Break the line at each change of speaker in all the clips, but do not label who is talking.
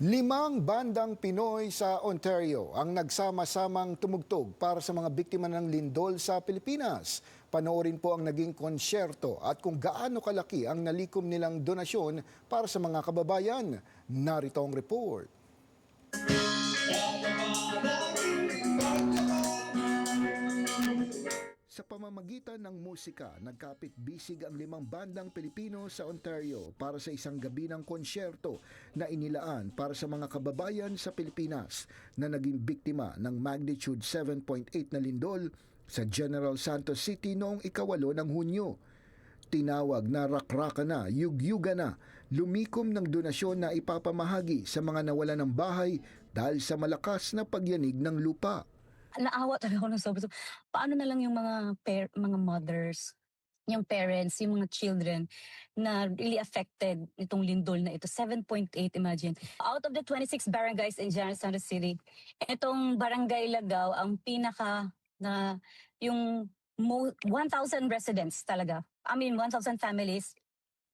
Limang bandang Pinoy sa Ontario ang nagsama-samang tumugtog para sa mga biktima ng lindol sa Pilipinas. Panoorin po ang naging konsyerto at kung gaano kalaki ang nalikom nilang donasyon para sa mga kababayan. Narito ang report. Sa pamamagitan ng musika, nagkapit-bisig ang limang bandang Pilipino sa Ontario para sa isang gabi ng konsyerto na inilaan para sa mga kababayan sa Pilipinas na naging biktima ng magnitude 7.8 na lindol sa General Santos City noong 8 ng Hunyo. Tinawag na rakraka na, yugyuga na, lumikom ng donasyon na ipapamahagi sa mga nawalan ng bahay dahil sa malakas na pagyanig ng lupa.
Naawa talaga ako ng sobra. Paano na lang yung mga mothers, yung parents, yung mga children na really affected itong lindol na ito. 7.8, imagine. Out of the 26 barangays in General Santos City, itong Barangay Lagaw ang pinaka na yung 1,000 residents talaga. 1,000 families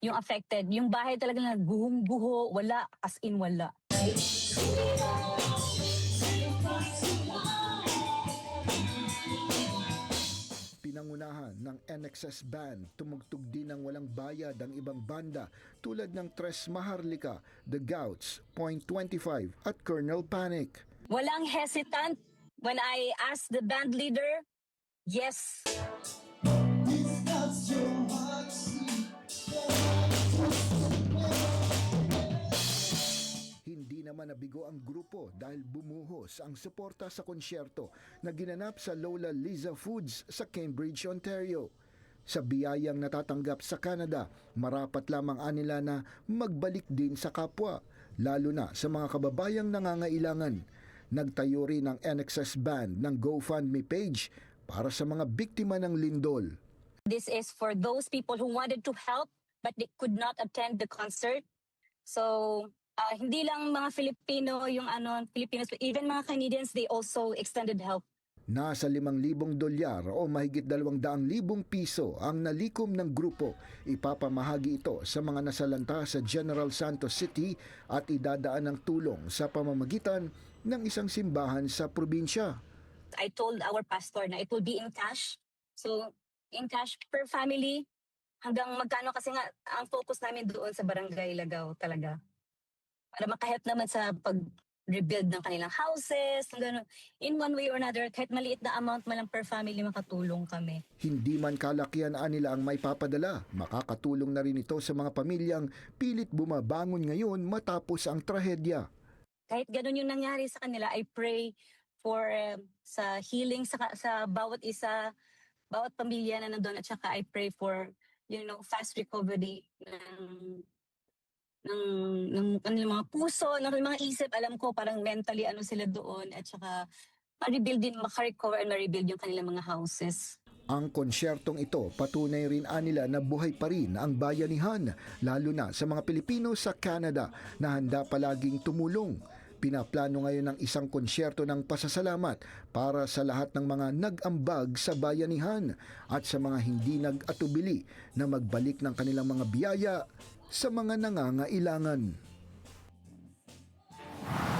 yung affected. Yung bahay talaga na guhong-guho, wala, as in wala.
Pinangunahan ng NXS Band, tumugtog din ng walang bayad ang ibang banda tulad ng Tres Maharlika, The Gouts, Point 25 at Colonel Panic.
Walang hesitant when I asked the band leader, yes.
Hindi naman nabigo ang grupo dahil bumuhos ang suporta sa konsyerto na ginanap sa Lola Liza Foods sa Cambridge, Ontario. Sa biyayang natatanggap sa Canada, marapat lamang anila na magbalik din sa kapwa, lalo na sa mga kababayang nangangailangan. Nagtayo rin ang NXS Band ng GoFundMe page para sa mga biktima ng lindol.
This is for those people who wanted to help but they could not attend the concert. So, hindi lang mga Filipino yung Filipinos, but even mga Canadians, they also extended help.
Nasa 5,000 dolyar o mahigit 200,000 piso ang nalikom ng grupo. Ipapamahagi ito sa mga nasalanta sa General Santos City at idadaan ng tulong sa pamamagitan ng isang simbahan sa probinsya.
I told our pastor na it will be in cash. So, in cash per family, hanggang magkano kasi nga ang focus namin doon sa Barangay Lagaw talaga. Para makahelp naman sa pag-rebuild ng kanilang houses, gano'n. In one way or another, kahit maliit na amount man lang per family, makatulong kami.
Hindi man kalakihan nila ang may papadala, makakatulong na rin ito sa mga pamilyang pilit bumabangon ngayon matapos ang trahedya.
Kahit gano'n yung nangyari sa kanila, I pray for sa healing sa bawat isa, bawat pamilya na nandun, at saka I pray for fast recovery ng kanilang mga puso, ng mga isip. Alam ko parang mentally sila doon, at saka ma-rebuild din, maka-recover and ma-rebuild yung kanilang mga houses.
Ang konsyertong ito patunay rin anila na buhay pa rin ang bayanihan, lalo na sa mga Pilipino sa Canada na handa palaging tumulong. Pinaplano ngayon ng isang konsyerto ng pasasalamat para sa lahat ng mga nag-ambag sa bayanihan at sa mga hindi nag-atubili na magbalik ng kanilang mga biyaya sa mga nangangailangan.